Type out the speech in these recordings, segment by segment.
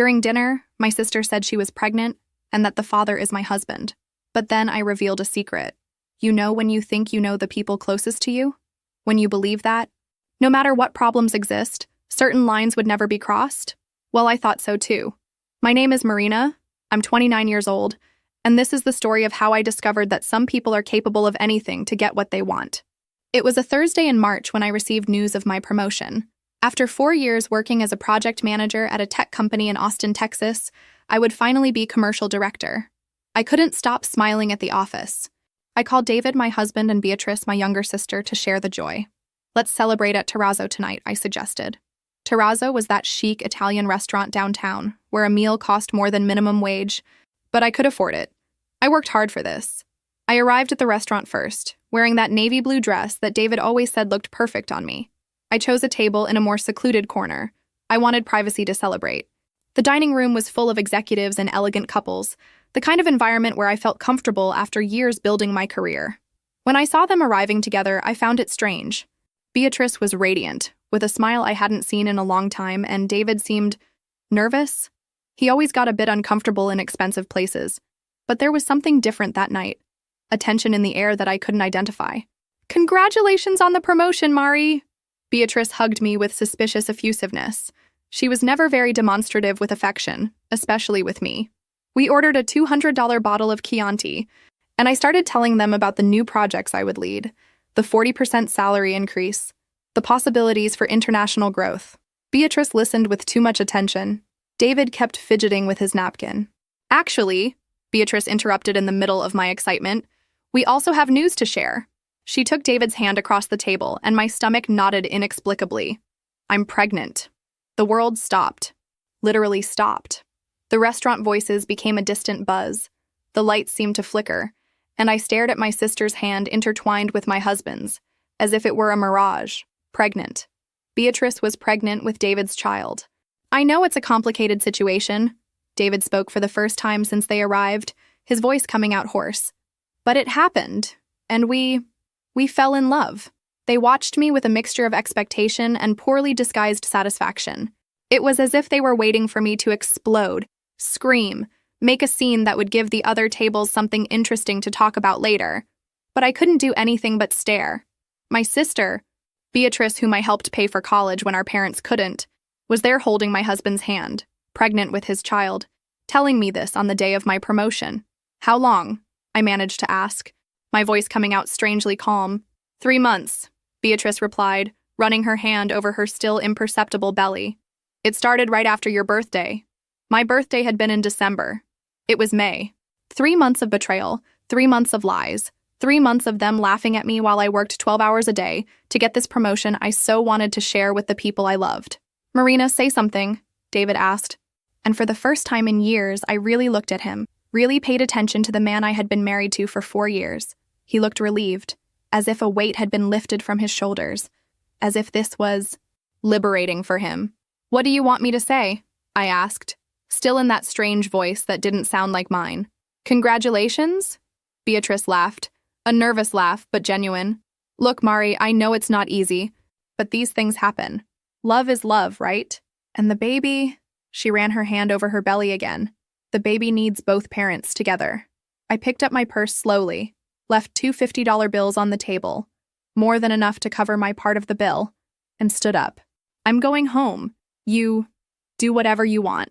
During dinner, my sister said she was pregnant and that the father is my husband. But then I revealed a secret. You know when you think you know the people closest to you? When you believe that? No matter what problems exist, certain lines would never be crossed? Well, I thought so too. My name is Marina, I'm 29 years old, and this is the story of how I discovered that some people are capable of anything to get what they want. It was a Thursday in March when I received news of my promotion. After 4 years working as a project manager at a tech company in Austin, Texas, I would finally be commercial director. I couldn't stop smiling at the office. I called David, my husband, and Beatrice, my younger sister, to share the joy. Let's celebrate at Terrazzo tonight, I suggested. Terrazzo was that chic Italian restaurant downtown, where a meal cost more than minimum wage, but I could afford it. I worked hard for this. I arrived at the restaurant first, wearing that navy blue dress that David always said looked perfect on me. I chose a table in a more secluded corner. I wanted privacy to celebrate. The dining room was full of executives and elegant couples, the kind of environment where I felt comfortable after years building my career. When I saw them arriving together, I found it strange. Beatrice was radiant, with a smile I hadn't seen in a long time, and David seemed nervous. He always got a bit uncomfortable in expensive places. But there was something different that night, a tension in the air that I couldn't identify. Congratulations on the promotion, Mari! Beatrice hugged me with suspicious effusiveness. She was never very demonstrative with affection, especially with me. We ordered a $200 bottle of Chianti, and I started telling them about the new projects I would lead, the 40% salary increase, the possibilities for international growth. Beatrice listened with too much attention. David kept fidgeting with his napkin. Actually, Beatrice interrupted in the middle of my excitement, we also have news to share. She took David's hand across the table, and my stomach knotted inexplicably. I'm pregnant. The world stopped. Literally stopped. The restaurant voices became a distant buzz. The lights seemed to flicker, and I stared at my sister's hand intertwined with my husband's, as if it were a mirage. Pregnant. Beatrice was pregnant with David's child. I know it's a complicated situation. David spoke for the first time since they arrived, his voice coming out hoarse. But it happened, and we fell in love. They watched me with a mixture of expectation and poorly disguised satisfaction. It was as if they were waiting for me to explode, scream, make a scene that would give the other tables something interesting to talk about later. But I couldn't do anything but stare. My sister, Beatrice, whom I helped pay for college when our parents couldn't, was there holding my husband's hand, pregnant with his child, telling me this on the day of my promotion. How long? I managed to ask, my voice coming out strangely calm. 3 months, Beatrice replied, running her hand over her still imperceptible belly. It started right after your birthday. My birthday had been in December. It was May. 3 months of betrayal, 3 months of lies, 3 months of them laughing at me while I worked 12 hours a day to get this promotion I so wanted to share with the people I loved. Marina, say something, David asked. And for the first time in years, I really looked at him, really paid attention to the man I had been married to for 4 years. He looked relieved, as if a weight had been lifted from his shoulders, as if this was liberating for him. What do you want me to say? I asked, still in that strange voice that didn't sound like mine. Congratulations? Beatrice laughed, a nervous laugh, but genuine. Look, Mari, I know it's not easy, but these things happen. Love is love, right? And the baby... She ran her hand over her belly again. The baby needs both parents together. I picked up my purse slowly, left 2 $50 bills on the table, more than enough to cover my part of the bill, and stood up. I'm going home. You do whatever you want.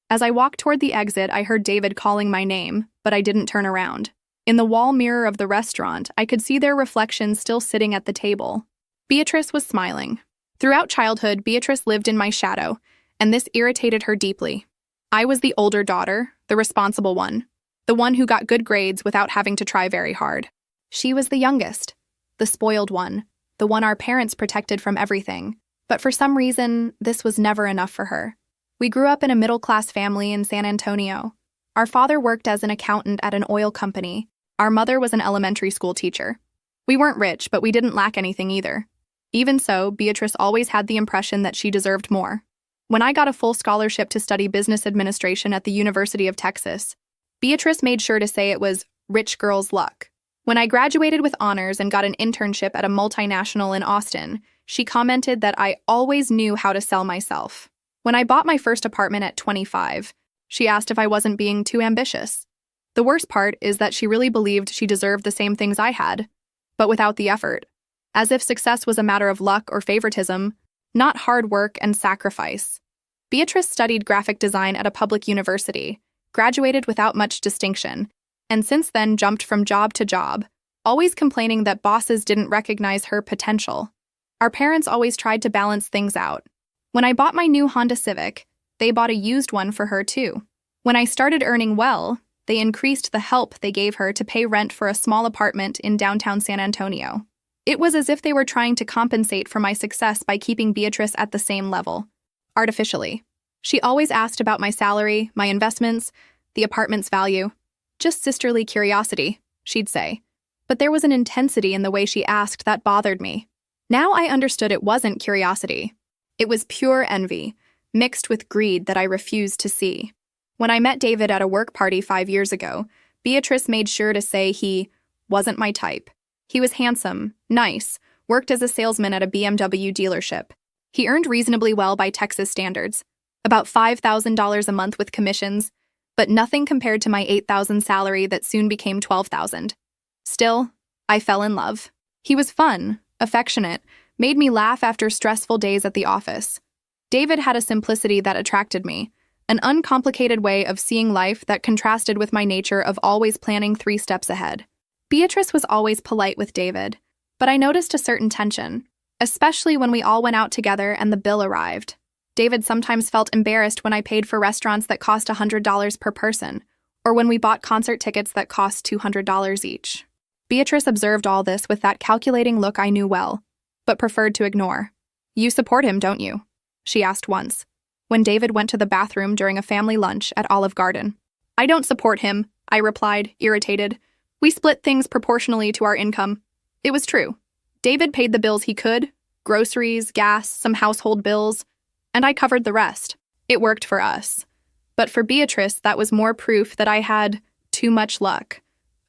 As I walked toward the exit, I heard David calling my name, but I didn't turn around. In the wall mirror of the restaurant, I could see their reflections still sitting at the table. Beatrice was smiling. Throughout childhood, Beatrice lived in my shadow, and this irritated her deeply. I was the older daughter, the responsible one, the one who got good grades without having to try very hard. She was the youngest, the spoiled one, the one our parents protected from everything. But for some reason, this was never enough for her. We grew up in a middle-class family in San Antonio. Our father worked as an accountant at an oil company. Our mother was an elementary school teacher. We weren't rich, but we didn't lack anything either. Even so, Beatrice always had the impression that she deserved more. When I got a full scholarship to study business administration at the University of Texas, Beatrice made sure to say it was rich girl's luck. When I graduated with honors and got an internship at a multinational in Austin, she commented that I always knew how to sell myself. When I bought my first apartment at 25, she asked if I wasn't being too ambitious. The worst part is that she really believed she deserved the same things I had, but without the effort, as if success was a matter of luck or favoritism, not hard work and sacrifice. Beatrice studied graphic design at a public university, graduated without much distinction, and since then jumped from job to job, always complaining that bosses didn't recognize her potential. Our parents always tried to balance things out. When I bought my new Honda Civic, they bought a used one for her too. When I started earning well, they increased the help they gave her to pay rent for a small apartment in downtown San Antonio. It was as if they were trying to compensate for my success by keeping Beatrice at the same level, artificially. She always asked about my salary, my investments, the apartment's value. Just sisterly curiosity, she'd say. But there was an intensity in the way she asked that bothered me. Now I understood it wasn't curiosity. It was pure envy, mixed with greed that I refused to see. When I met David at a work party 5 years ago, Beatrice made sure to say he wasn't my type. He was handsome, nice, worked as a salesman at a BMW dealership. He earned reasonably well by Texas standards, about $5,000 a month with commissions, but nothing compared to my $8,000 salary that soon became $12,000. Still, I fell in love. He was fun, affectionate, made me laugh after stressful days at the office. David had a simplicity that attracted me, an uncomplicated way of seeing life that contrasted with my nature of always planning 3 steps ahead. Beatrice was always polite with David, but I noticed a certain tension, especially when we all went out together and the bill arrived. David sometimes felt embarrassed when I paid for restaurants that cost $100 per person, or when we bought concert tickets that cost $200 each. Beatrice observed all this with that calculating look I knew well, but preferred to ignore. "You support him, don't you?" she asked once, when David went to the bathroom during a family lunch at Olive Garden. "I don't support him," I replied, irritated. "We split things proportionally to our income." It was true. David paid the bills he could, groceries, gas, some household bills, and I covered the rest. It worked for us. But for Beatrice, that was more proof that I had too much luck.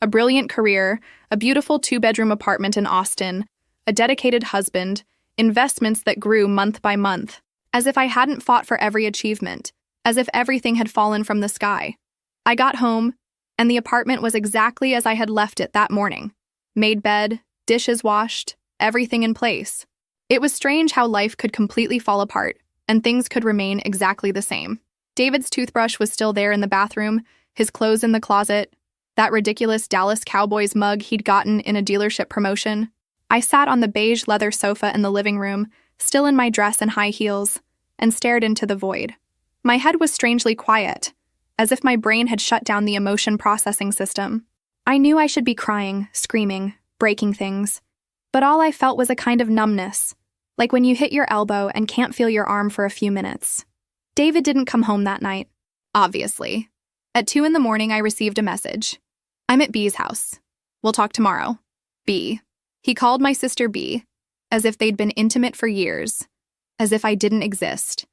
A brilliant career, a beautiful 2-bedroom apartment in Austin, a dedicated husband, investments that grew month by month, as if I hadn't fought for every achievement, as if everything had fallen from the sky. I got home, and the apartment was exactly as I had left it that morning. Made bed, dishes washed, everything in place. It was strange how life could completely fall apart, and things could remain exactly the same. David's toothbrush was still there in the bathroom, his clothes in the closet, that ridiculous Dallas Cowboys mug he'd gotten in a dealership promotion. I sat on the beige leather sofa in the living room, still in my dress and high heels, and stared into the void. My head was strangely quiet, as if my brain had shut down the emotion processing system. I knew I should be crying, screaming, breaking things, but all I felt was a kind of numbness, like when you hit your elbow and can't feel your arm for a few minutes. David didn't come home that night, obviously. At 2 in the morning, I received a message. "I'm at B's house. We'll talk tomorrow." B. He called my sister B, as if they'd been intimate for years, as if I didn't exist,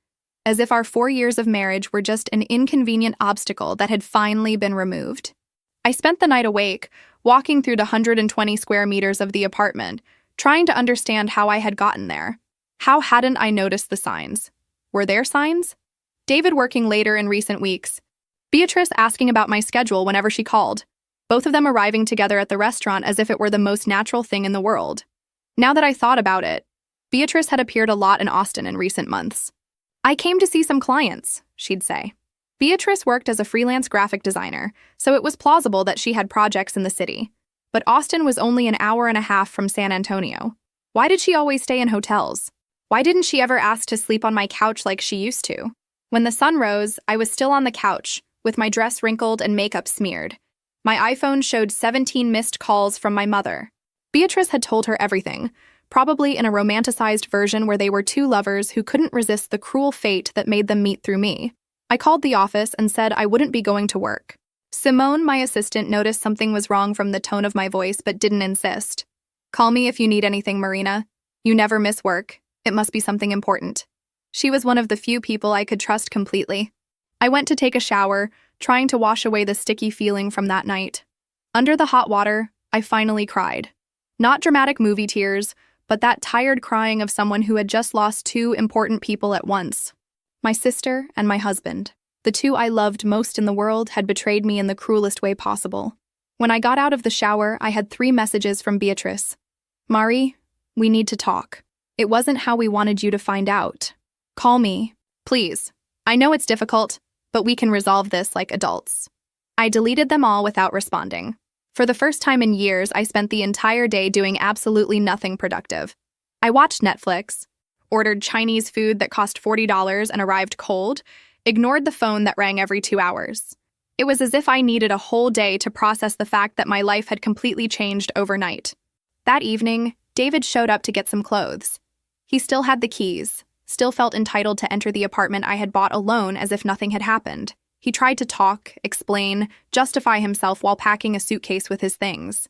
as if our 4 years of marriage were just an inconvenient obstacle that had finally been removed. I spent the night awake, walking through the 120 square meters of the apartment, trying to understand how I had gotten there. How hadn't I noticed the signs? Were there signs? David working later in recent weeks. Beatrice asking about my schedule whenever she called. Both of them arriving together at the restaurant as if it were the most natural thing in the world. Now that I thought about it, Beatrice had appeared a lot in Austin in recent months. "I came to see some clients," she'd say. Beatrice worked as a freelance graphic designer, so it was plausible that she had projects in the city. But Austin was only an hour and a half from San Antonio. Why did she always stay in hotels? Why didn't she ever ask to sleep on my couch like she used to? When the sun rose, I was still on the couch, with my dress wrinkled and makeup smeared. My iPhone showed 17 missed calls from my mother. Beatrice had told her everything, probably in a romanticized version where they were 2 lovers who couldn't resist the cruel fate that made them meet through me. I called the office and said I wouldn't be going to work. Simone, my assistant, noticed something was wrong from the tone of my voice but didn't insist. "Call me if you need anything, Marina. You never miss work. It must be something important." She was one of the few people I could trust completely. I went to take a shower, trying to wash away the sticky feeling from that night. Under the hot water, I finally cried. Not dramatic movie tears, but that tired crying of someone who had just lost 2 important people at once. My sister and my husband, the two I loved most in the world, had betrayed me in the cruelest way possible. When I got out of the shower, I had 3 messages from Beatrice. Mari, we need to talk. It wasn't how we wanted you to find out. Call me, please. I know it's difficult, but we can resolve this like adults. I deleted them all without responding. For the first time in years, I spent the entire day doing absolutely nothing productive. I watched Netflix, ordered Chinese food that cost $40 and arrived cold, ignored the phone that rang every 2 hours. It was as if I needed a whole day to process the fact that my life had completely changed overnight. That evening, David showed up to get some clothes. He still had the keys, still felt entitled to enter the apartment I had bought alone as if nothing had happened. He tried to talk, explain, justify himself while packing a suitcase with his things.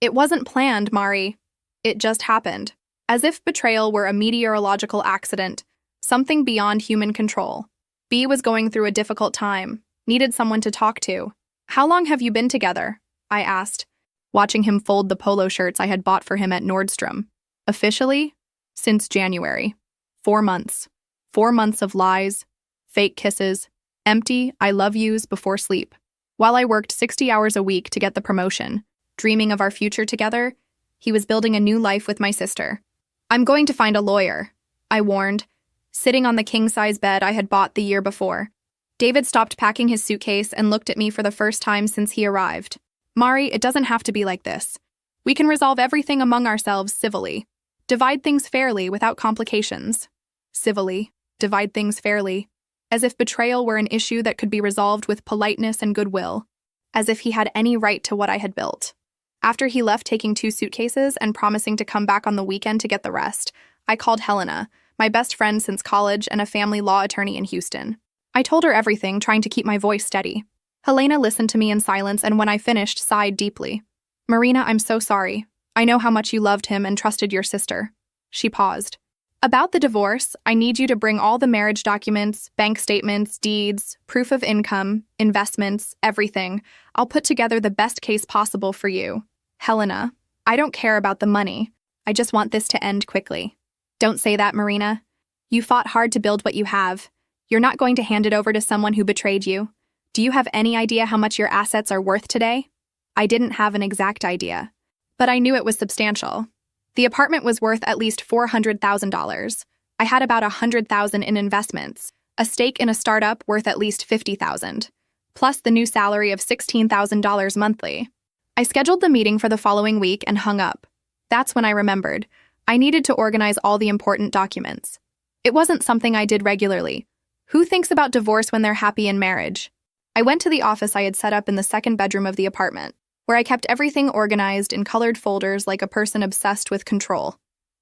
It wasn't planned, Mari. It just happened. As if betrayal were a meteorological accident, something beyond human control. B was going through a difficult time, needed someone to talk to. How long have you been together? I asked, watching him fold the polo shirts I had bought for him at Nordstrom. Officially? Since January. 4 months. 4 months of lies, fake kisses, empty I love yous before sleep. While I worked 60 hours a week to get the promotion, dreaming of our future together, he was building a new life with my sister. I'm going to find a lawyer, I warned, sitting on the king-size bed I had bought the year before. David stopped packing his suitcase and looked at me for the first time since he arrived. Mari, it doesn't have to be like this. We can resolve everything among ourselves civilly. Divide things fairly without complications. Civilly. Divide things fairly. As if betrayal were an issue that could be resolved with politeness and goodwill. As if he had any right to what I had built. After he left taking 2 suitcases and promising to come back on the weekend to get the rest, I called Helena, my best friend since college and a family law attorney in Houston. I told her everything, trying to keep my voice steady. Helena listened to me in silence and when I finished, sighed deeply. Marina, I'm so sorry. I know how much you loved him and trusted your sister. She paused. About the divorce, I need you to bring all the marriage documents, bank statements, deeds, proof of income, investments, everything. I'll put together the best case possible for you. Helena, I don't care about the money. I just want this to end quickly. Don't say that, Marina. You fought hard to build what you have. You're not going to hand it over to someone who betrayed you. Do you have any idea how much your assets are worth today? I didn't have an exact idea, but I knew it was substantial. The apartment was worth at least $400,000. I had about $100,000 in investments, a stake in a startup worth at least $50,000, plus the new salary of $16,000 monthly. I scheduled the meeting for the following week and hung up. That's when I remembered. I needed to organize all the important documents. It wasn't something I did regularly. Who thinks about divorce when they're happy in marriage? I went to the office I had set up in the 2nd bedroom of the apartment, where I kept everything organized in colored folders like a person obsessed with control.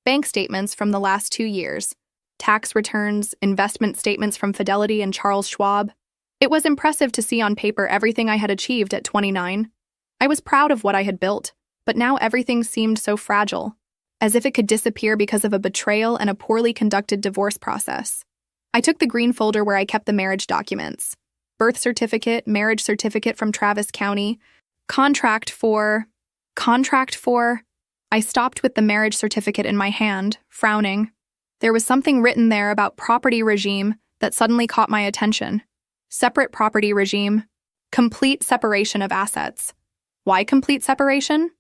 Bank statements from the last 2 years, tax returns, investment statements from Fidelity and Charles Schwab. It was impressive to see on paper everything I had achieved at 29. I was proud of what I had built, but now everything seemed so fragile, as if it could disappear because of a betrayal and a poorly conducted divorce process. I took the green folder where I kept the marriage documents. Birth certificate, marriage certificate from Travis County, contract for. I stopped with the marriage certificate in my hand, frowning. There was something written there about property regime that suddenly caught my attention. Separate property regime. Complete separation of assets. Why complete separation?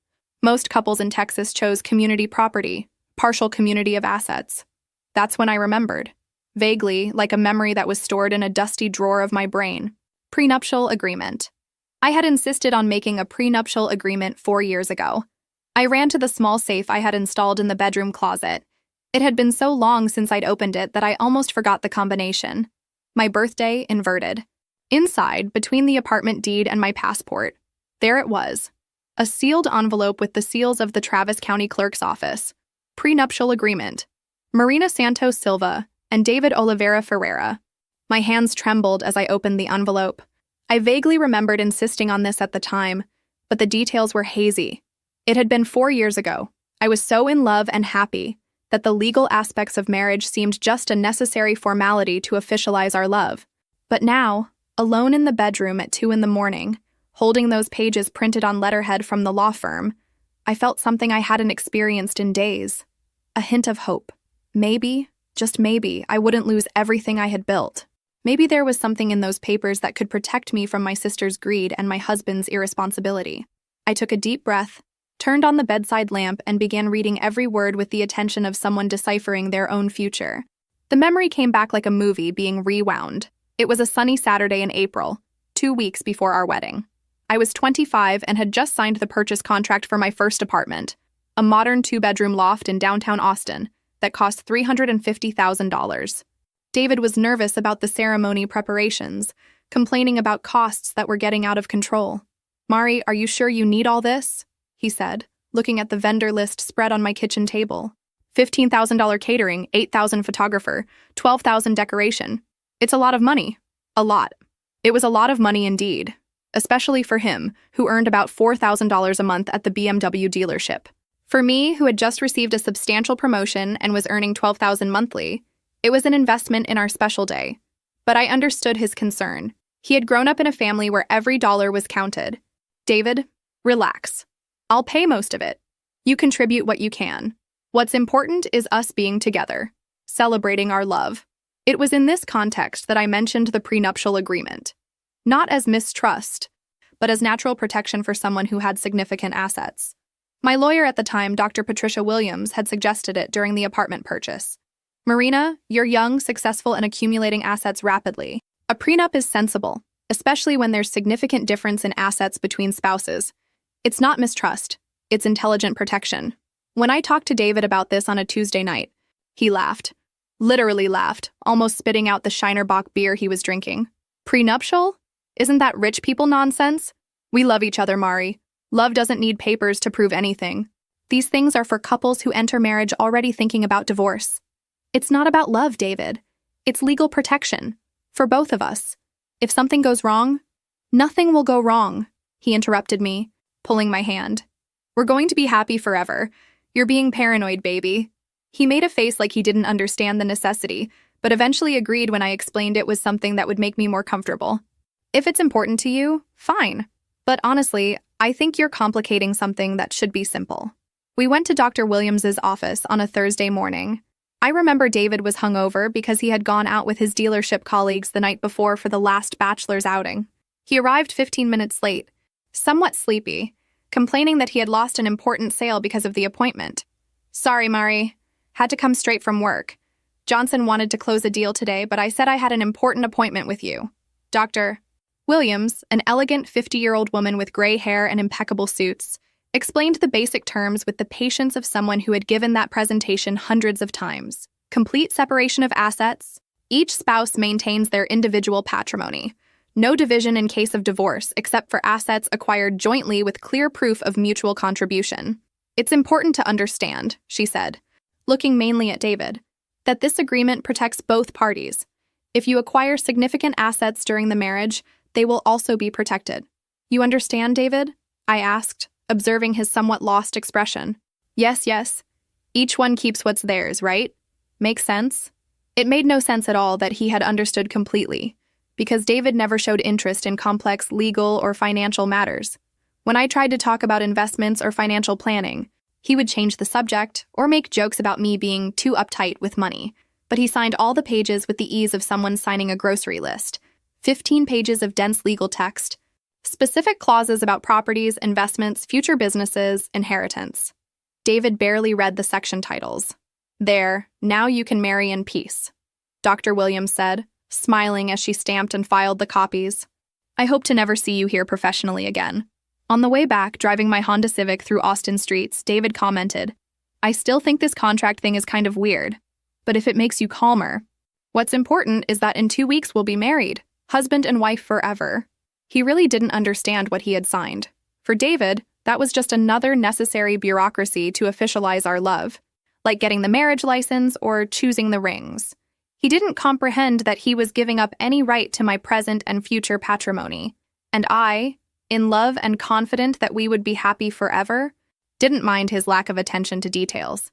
Most couples in Texas chose community property, partial community of assets. That's when I remembered. Vaguely, like a memory that was stored in a dusty drawer of my brain. Prenuptial agreement. I had insisted on making a prenuptial agreement 4 years ago. I ran to the small safe I had installed in the bedroom closet. It had been so long since I'd opened it that I almost forgot the combination. My birthday inverted. Inside, between the apartment deed and my passport, there it was. A sealed envelope with the seals of the Travis County Clerk's office. Prenuptial agreement. Marina Santos Silva and David Oliveira Ferreira. My hands trembled as I opened the envelope. I vaguely remembered insisting on this at the time, but the details were hazy. It had been 4 years ago. I was so in love and happy that the legal aspects of marriage seemed just a necessary formality to officialize our love. But now, alone in the bedroom at 2 a.m, holding those pages printed on letterhead from the law firm, I felt something I hadn't experienced in days. A hint of hope. Maybe, just maybe, I wouldn't lose everything I had built. Maybe there was something in those papers that could protect me from my sister's greed and my husband's irresponsibility. I took a deep breath, turned on the bedside lamp, and began reading every word with the attention of someone deciphering their own future. The memory came back like a movie being rewound. It was a sunny Saturday in April, 2 weeks before our wedding. I was 25 and had just signed the purchase contract for my first apartment, a modern 2-bedroom loft in downtown Austin that cost $350,000. David was nervous about the ceremony preparations, complaining about costs that were getting out of control. "Mari, are you sure you need all this?" he said, looking at the vendor list spread on my kitchen table. $15,000 catering, $8,000 photographer, $12,000 decoration. It's a lot of money. A lot. It was a lot of money indeed, especially for him, who earned about $4,000 a month at the BMW dealership. For me, who had just received a substantial promotion and was earning $12,000 monthly, it was an investment in our special day. But I understood his concern. He had grown up in a family where every dollar was counted. "David, relax. I'll pay most of it. You contribute what you can. What's important is us being together, celebrating our love." It was in this context that I mentioned the prenuptial agreement. Not as mistrust, but as natural protection for someone who had significant assets. My lawyer at the time, Dr. Patricia Williams, had suggested it during the apartment purchase. "Marina, you're young, successful, and accumulating assets rapidly. A prenup is sensible, especially when there's significant difference in assets between spouses. It's not mistrust, it's intelligent protection." When I talked to David about this on a Tuesday night, he laughed. Literally laughed, almost spitting out the Shinerbach beer he was drinking. "Prenuptial? Isn't that rich people nonsense? We love each other, Mari. Love doesn't need papers to prove anything. These things are for couples who enter marriage already thinking about divorce. It's not about love, David. It's legal protection. For both of us. If something goes wrong, nothing will go wrong," he interrupted me, pulling my hand. "We're going to be happy forever. You're being paranoid, baby." He made a face like he didn't understand the necessity, but eventually agreed when I explained it was something that would make me more comfortable. "If it's important to you, fine. But honestly, I think you're complicating something that should be simple." We went to Dr. Williams's office on a Thursday morning. I remember David was hungover because he had gone out with his dealership colleagues the night before for the last bachelor's outing. He arrived 15 minutes late, somewhat sleepy, complaining that he had lost an important sale because of the appointment. "Sorry, Mari. Had to come straight from work. Johnson wanted to close a deal today, but I said I had an important appointment with you." Dr. Williams, an elegant 50-year-old woman with gray hair and impeccable suits, explained the basic terms with the patience of someone who had given that presentation hundreds of times. Complete separation of assets. Each spouse maintains their individual patrimony. No division in case of divorce except for assets acquired jointly with clear proof of mutual contribution. "It's important to understand," she said, looking mainly at David, "that this agreement protects both parties. If you acquire significant assets during the marriage, they will also be protected." "You understand, David?" I asked, observing his somewhat lost expression. Yes. Each one keeps what's theirs, right? Makes sense?" It made no sense at all that he had understood completely, because David never showed interest in complex legal or financial matters. When I tried to talk about investments or financial planning, he would change the subject or make jokes about me being too uptight with money, but he signed all the pages with the ease of someone signing a grocery list. 15 pages of dense legal text, specific clauses about properties, investments, future businesses, inheritance. David barely read the section titles. "There, now you can marry in peace," Dr. Williams said, smiling as she stamped and filed the copies. "I hope to never see you here professionally again." On the way back, driving my Honda Civic through Austin streets, David commented, "I still think this contract thing is kind of weird, but if it makes you calmer, what's important is that in 2 weeks we'll be married, husband and wife forever." He really didn't understand what he had signed. For David, that was just another necessary bureaucracy to officialize our love, like getting the marriage license or choosing the rings. He didn't comprehend that he was giving up any right to my present and future patrimony, and I, in love and confident that we would be happy forever, didn't mind his lack of attention to details.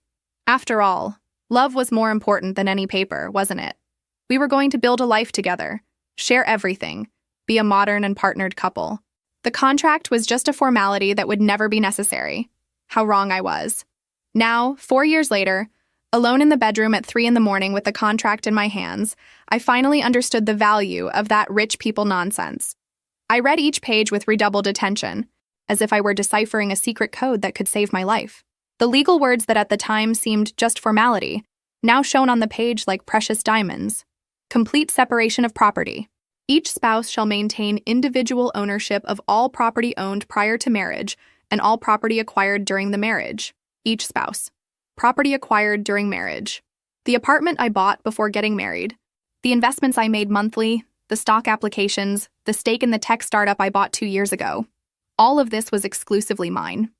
After all, love was more important than any paper, wasn't it? We were going to build a life together, share everything, be a modern and partnered couple. The contract was just a formality that would never be necessary. How wrong I was. Now, 4 years later, Alone in the bedroom at 3 in the morning with the contract in my hands, I finally understood the value of that rich people nonsense. I read each page with redoubled attention, as if I were deciphering a secret code that could save my life. The legal words that at the time seemed just formality, now shone on the page like precious diamonds. Complete separation of property. Each spouse shall maintain individual ownership of all property owned prior to marriage and all property acquired during the marriage. Each spouse. Property acquired during marriage. The apartment I bought before getting married. The investments I made monthly, the stock applications, the stake in the tech startup I bought 2 years ago. All of this was exclusively mine.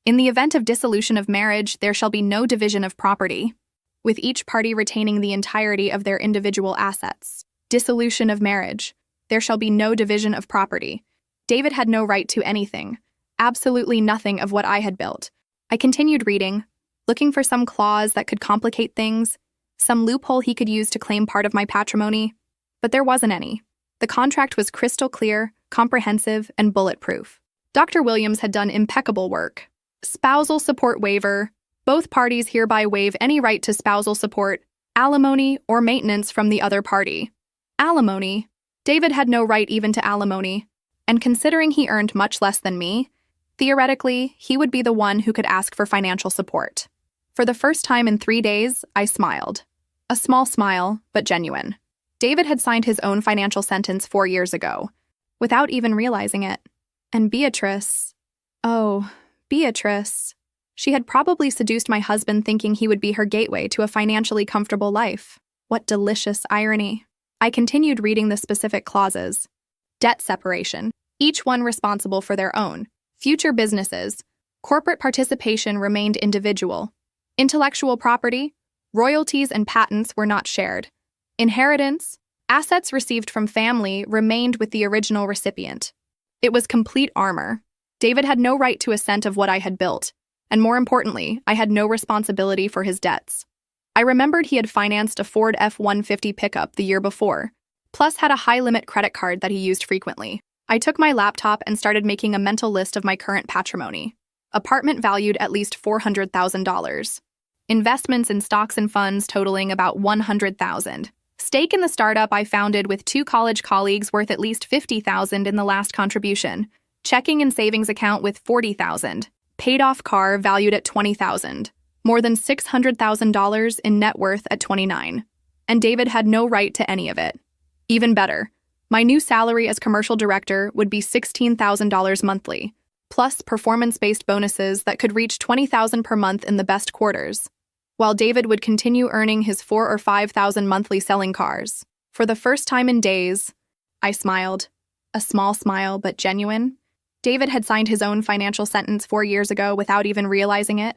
In the event of dissolution of marriage, there shall be no division of property, with each party retaining the entirety of their individual assets. Dissolution of marriage. There shall be no division of property. David had no right to anything, absolutely nothing of what I had built. I continued reading, looking for some clause that could complicate things, some loophole he could use to claim part of my patrimony, but there wasn't any. The contract was crystal clear, comprehensive, and bulletproof. Dr. Williams had done impeccable work. Spousal support waiver. Both parties hereby waive any right to spousal support, alimony, or maintenance from the other party. Alimony. David had no right even to alimony, and considering he earned much less than me, theoretically, he would be the one who could ask for financial support. For the first time in 3 days, I smiled. A small smile, but genuine. David had signed his own financial sentence 4 years ago, without even realizing it. And Beatrice... Oh, Beatrice... She had probably seduced my husband thinking he would be her gateway to a financially comfortable life. What delicious irony. I continued reading the specific clauses. Debt separation. Each one responsible for their own. Future businesses. Corporate participation remained individual. Intellectual property. Royalties and patents were not shared. Inheritance. Assets received from family remained with the original recipient. It was complete armor. David had no right to a cent of what I had built. And more importantly, I had no responsibility for his debts. I remembered he had financed a Ford F-150 pickup the year before, plus had a high-limit credit card that he used frequently. I took my laptop and started making a mental list of my current patrimony. Apartment valued at least $400,000. Investments in stocks and funds totaling about $100,000. Stake in the startup I founded with 2 college colleagues worth at least $50,000 in the last contribution. Checking and savings account with $40,000. Paid-off car valued at $20,000, more than $600,000 in net worth at 29. And David had no right to any of it. Even better, my new salary as commercial director would be $16,000 monthly, plus performance-based bonuses that could reach $20,000 per month in the best quarters, while David would continue earning his $4,000 or $5,000 monthly selling cars. For the first time in days, I smiled. A small smile, but genuine. David had signed his own financial sentence 4 years ago without even realizing it.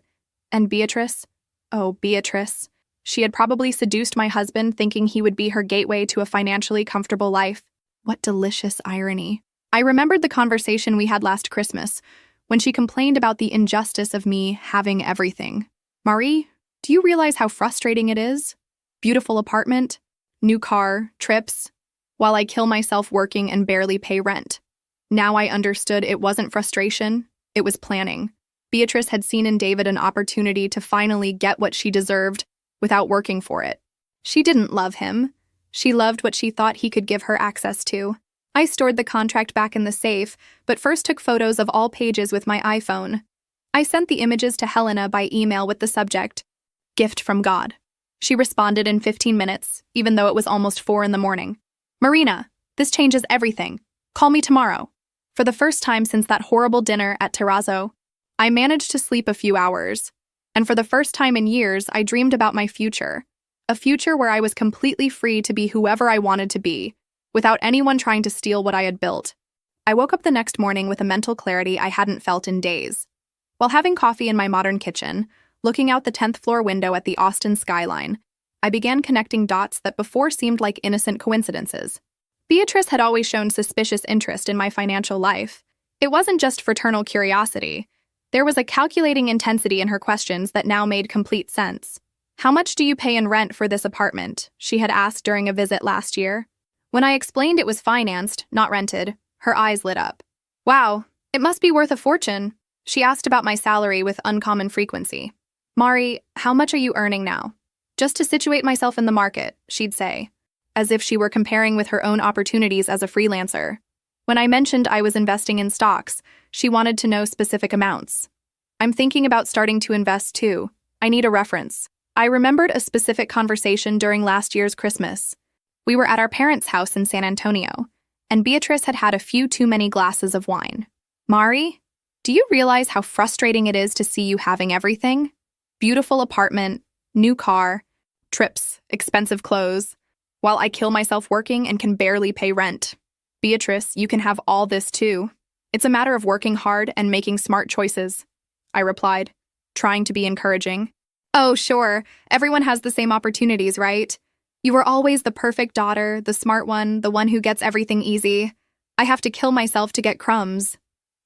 And Beatrice? Oh, Beatrice. She had probably seduced my husband thinking he would be her gateway to a financially comfortable life. What delicious irony. I remembered the conversation we had last Christmas, when she complained about the injustice of me having everything. Marie, do you realize how frustrating it is? Beautiful apartment, new car, trips, while I kill myself working and barely pay rent. Now I understood it wasn't frustration, it was planning. Beatrice had seen in David an opportunity to finally get what she deserved without working for it. She didn't love him. She loved what she thought he could give her access to. I stored the contract back in the safe, but first took photos of all pages with my iPhone. I sent the images to Helena by email with the subject, "Gift from God." She responded in 15 minutes, even though it was almost 4 in the morning. "Marina, this changes everything. Call me tomorrow." For the first time since that horrible dinner at Terrazzo, I managed to sleep a few hours. And for the first time in years, I dreamed about my future. A future where I was completely free to be whoever I wanted to be, without anyone trying to steal what I had built. I woke up the next morning with a mental clarity I hadn't felt in days. While having coffee in my modern kitchen, looking out the 10th floor window at the Austin skyline, I began connecting dots that before seemed like innocent coincidences. Beatrice had always shown suspicious interest in my financial life. It wasn't just fraternal curiosity. There was a calculating intensity in her questions that now made complete sense. "How much do you pay in rent for this apartment?" she had asked during a visit last year. When I explained it was financed, not rented, her eyes lit up. "Wow, it must be worth a fortune." She asked about my salary with uncommon frequency. "Mari, how much are you earning now?" Just to situate myself in the market, she'd say, as if she were comparing with her own opportunities as a freelancer. When I mentioned I was investing in stocks, she wanted to know specific amounts. I'm thinking about starting to invest too. I need a reference. I remembered a specific conversation during last year's Christmas. We were at our parents' house in San Antonio, and Beatrice had had a few too many glasses of wine. Mari, do you realize how frustrating it is to see you having everything? Beautiful apartment, new car, trips, expensive clothes, while I kill myself working and can barely pay rent. Beatrice, you can have all this too. It's a matter of working hard and making smart choices, I replied, trying to be encouraging. Oh, sure, everyone has the same opportunities, right? You were always the perfect daughter, the smart one, the one who gets everything easy. I have to kill myself to get crumbs.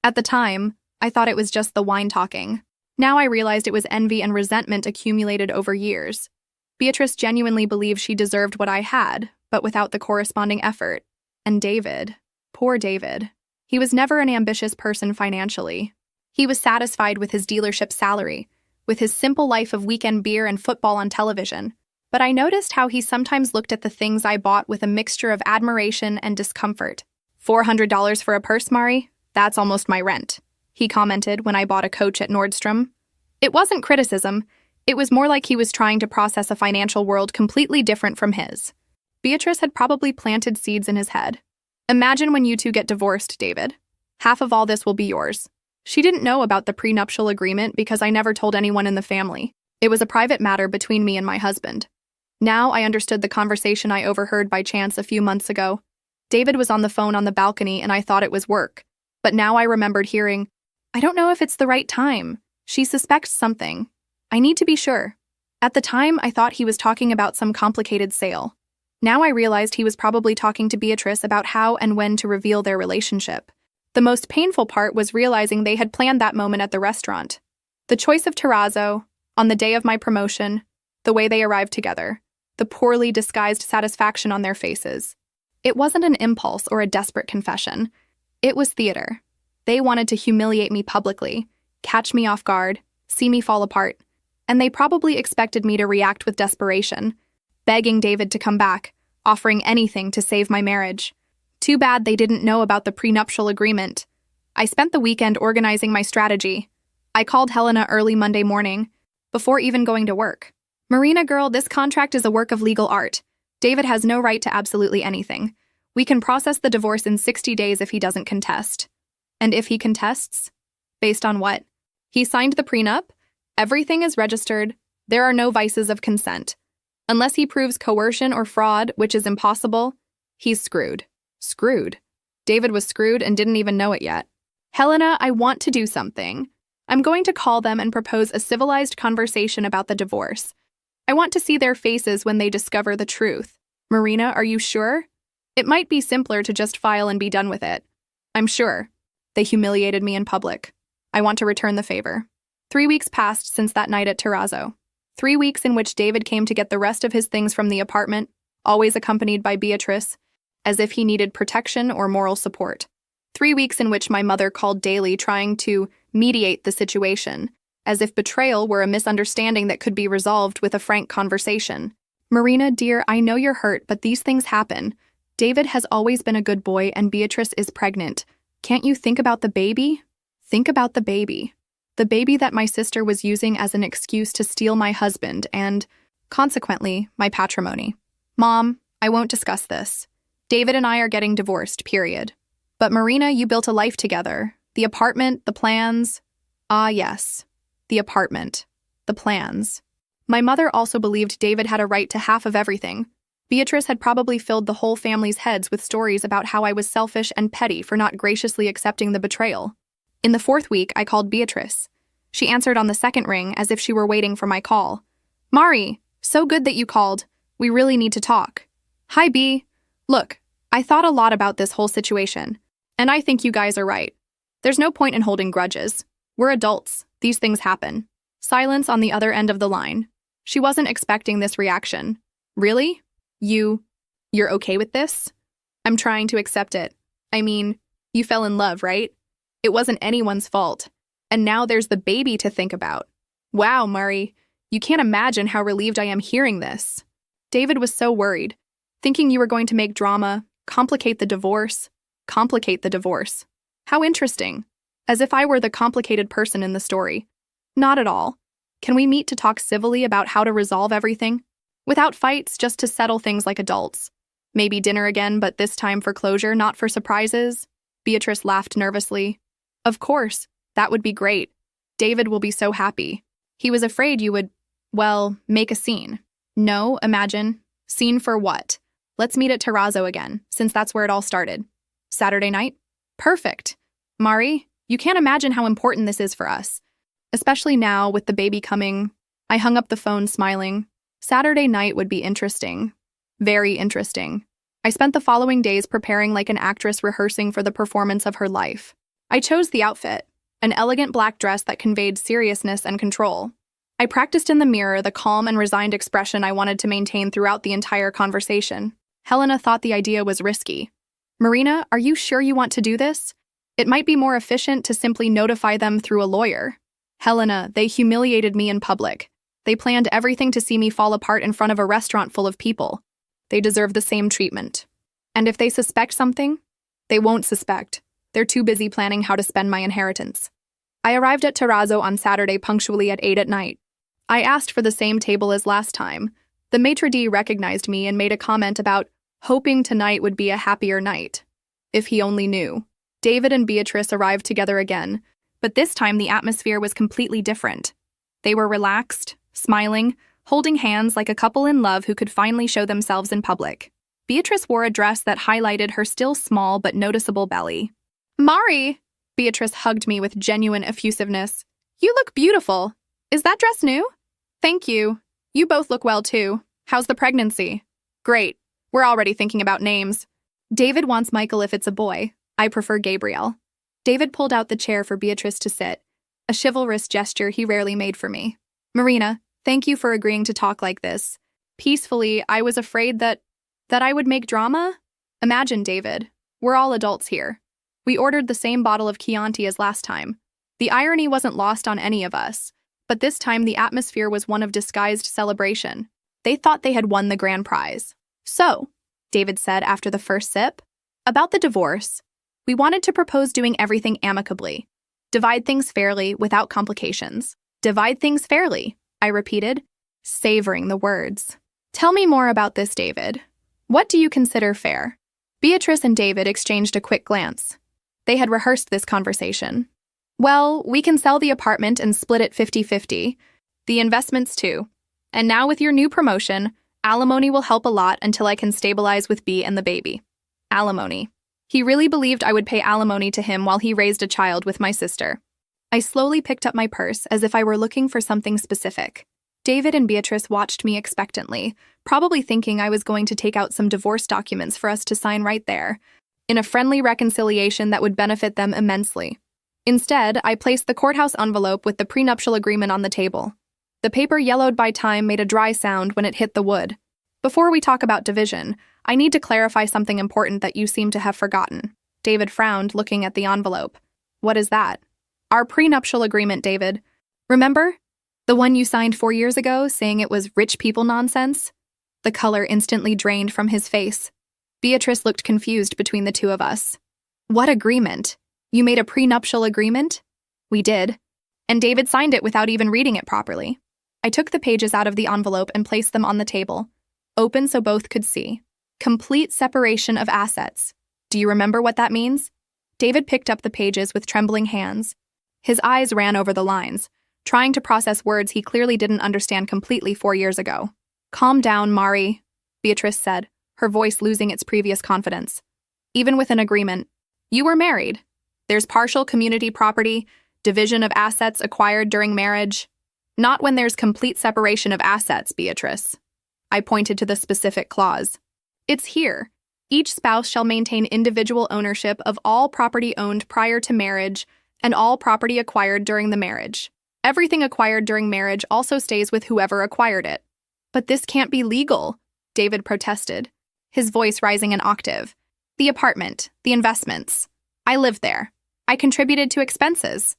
At the time, I thought it was just the wine talking. Now I realized it was envy and resentment accumulated over years. Beatrice genuinely believed she deserved what I had, but without the corresponding effort. And David, poor David. He was never an ambitious person financially. He was satisfied with his dealership salary, with his simple life of weekend beer and football on television. But I noticed how he sometimes looked at the things I bought with a mixture of admiration and discomfort. $400 for a purse, Mari? That's almost my rent, he commented when I bought a coach at Nordstrom. It wasn't criticism. It was more like he was trying to process a financial world completely different from his. Beatrice had probably planted seeds in his head. Imagine when you two get divorced, David. Half of all this will be yours. She didn't know about the prenuptial agreement because I never told anyone in the family. It was a private matter between me and my husband. Now I understood the conversation I overheard by chance a few months ago. David was on the phone on the balcony and I thought it was work. But now I remembered hearing, I don't know if it's the right time. She suspects something. I need to be sure. At the time, I thought he was talking about some complicated sale. Now I realized he was probably talking to Beatrice about how and when to reveal their relationship. The most painful part was realizing they had planned that moment at the restaurant. The choice of terrazzo, on the day of my promotion, the way they arrived together, the poorly disguised satisfaction on their faces. It wasn't an impulse or a desperate confession. It was theater. They wanted to humiliate me publicly, catch me off guard, see me fall apart, and they probably expected me to react with desperation, begging David to come back, offering anything to save my marriage. Too bad they didn't know about the prenuptial agreement. I spent the weekend organizing my strategy. I called Helena early Monday morning, before even going to work. Marina girl, this contract is a work of legal art. David has no right to absolutely anything. We can process the divorce in 60 days if he doesn't contest. And if he contests? Based on what? He signed the prenup. Everything is registered. There are no vices of consent. Unless he proves coercion or fraud, which is impossible, he's screwed. Screwed. David was screwed and didn't even know it yet. Helena, I want to do something. I'm going to call them and propose a civilized conversation about the divorce. I want to see their faces when they discover the truth. Marina, are you sure? It might be simpler to just file and be done with it. I'm sure. They humiliated me in public. I want to return the favor. 3 weeks passed since that night at Terrazzo. 3 weeks in which David came to get the rest of his things from the apartment, always accompanied by Beatrice, as if he needed protection or moral support. 3 weeks in which my mother called daily trying to mediate the situation, as if betrayal were a misunderstanding that could be resolved with a frank conversation. Marina, dear, I know you're hurt, but these things happen. David has always been a good boy and Beatrice is pregnant. Can't you think about the baby? Think about the baby. The baby that my sister was using as an excuse to steal my husband and, consequently, my patrimony. Mom, I won't discuss this. David and I are getting divorced, period. But Marina, you built a life together. The apartment, the plans. Ah, yes. The apartment. The plans. My mother also believed David had a right to half of everything. Beatrice had probably filled the whole family's heads with stories about how I was selfish and petty for not graciously accepting the betrayal. In the 4th week, I called Beatrice. She answered on the 2nd ring as if she were waiting for my call. Mari, so good that you called. We really need to talk. Hi, B. Look, I thought a lot about this whole situation, and I think you guys are right. There's no point in holding grudges. We're adults. These things happen. Silence on the other end of the line. She wasn't expecting this reaction. Really? You're okay with this? I'm trying to accept it. I mean, you fell in love, right? It wasn't anyone's fault. And now there's the baby to think about. Wow, Murray, You can't imagine how relieved I am hearing this. David was so worried, thinking you were going to make drama, complicate the divorce. Complicate the divorce. How interesting. As if I were the complicated person in the story. Not at all. Can we meet to talk civilly about how to resolve everything? Without fights, just to settle things like adults. Maybe dinner again, but this time for closure, not for surprises? Beatrice laughed nervously. Of course, that would be great. David will be so happy. He was afraid you would, well, make a scene. No, imagine. Scene for what? Let's meet at Terrazzo again, since that's where it all started. Saturday night? Perfect. Mari, you can't imagine how important this is for us. Especially now, with the baby coming. I hung up the phone smiling. Saturday night would be interesting. Very interesting. I spent the following days preparing like an actress rehearsing for the performance of her life. I chose the outfit, an elegant black dress that conveyed seriousness and control. I practiced in the mirror the calm and resigned expression I wanted to maintain throughout the entire conversation. Helena thought the idea was risky. Marina, are you sure you want to do this? It might be more efficient to simply notify them through a lawyer. Helena, they humiliated me in public. They planned everything to see me fall apart in front of a restaurant full of people. They deserve the same treatment. And if they suspect something, they won't suspect. They're too busy planning how to spend my inheritance. I arrived at Terrazzo on Saturday punctually at 8 at night. I asked for the same table as last time. The maitre d' recognized me and made a comment about hoping tonight would be a happier night. If he only knew. David and Beatrice arrived together again, but this time the atmosphere was completely different. They were relaxed, smiling, holding hands like a couple in love who could finally show themselves in public. Beatrice wore a dress that highlighted her still small but noticeable belly. Mari! Beatrice hugged me with genuine effusiveness. You look beautiful. Is that dress new? Thank you. You both look well too. How's the pregnancy? Great. We're already thinking about names. David wants Michael if it's a boy. I prefer Gabriel. David pulled out the chair for Beatrice to sit, a chivalrous gesture he rarely made for me. Marina, thank you for agreeing to talk like this. Peacefully, I was afraid that I would make drama? Imagine, David. We're all adults here. We ordered the same bottle of Chianti as last time. The irony wasn't lost on any of us, but this time the atmosphere was one of disguised celebration. They thought they had won the grand prize. So, David said after the first sip, about the divorce, we wanted to propose doing everything amicably. Divide things fairly without complications. Divide things fairly, I repeated, savoring the words. Tell me more about this, David. What do you consider fair? Beatrice and David exchanged a quick glance. They had rehearsed this conversation. Well, we can sell the apartment and split it 50-50. The investments too. And now with your new promotion, alimony will help a lot until I can stabilize with B and the baby. Alimony. He really believed I would pay alimony to him while he raised a child with my sister. I slowly picked up my purse as if I were looking for something specific. David and Beatrice watched me expectantly, probably thinking I was going to take out some divorce documents for us to sign right there, in a friendly reconciliation that would benefit them immensely. Instead, I placed the courthouse envelope with the prenuptial agreement on the table. The paper yellowed by time made a dry sound when it hit the wood. Before we talk about division, I need to clarify something important that you seem to have forgotten. David frowned, looking at the envelope. What is that? Our prenuptial agreement, David. Remember? The one you signed 4 years ago, saying it was rich people nonsense? The color instantly drained from his face. Beatrice looked confused between the two of us. What agreement? You made a prenuptial agreement? We did. And David signed it without even reading it properly. I took the pages out of the envelope and placed them on the table, open so both could see. Complete separation of assets. Do you remember what that means? David picked up the pages with trembling hands. His eyes ran over the lines, trying to process words he clearly didn't understand completely 4 years ago. Calm down, Mari, Beatrice said, her voice losing its previous confidence. Even with an agreement, you were married. There's partial community property, division of assets acquired during marriage. Not when there's complete separation of assets, Beatrice. I pointed to the specific clause. It's here. Each spouse shall maintain individual ownership of all property owned prior to marriage and all property acquired during the marriage. Everything acquired during marriage also stays with whoever acquired it. But this can't be legal, David protested, his voice rising an octave. The apartment, the investments. I lived there. I contributed to expenses.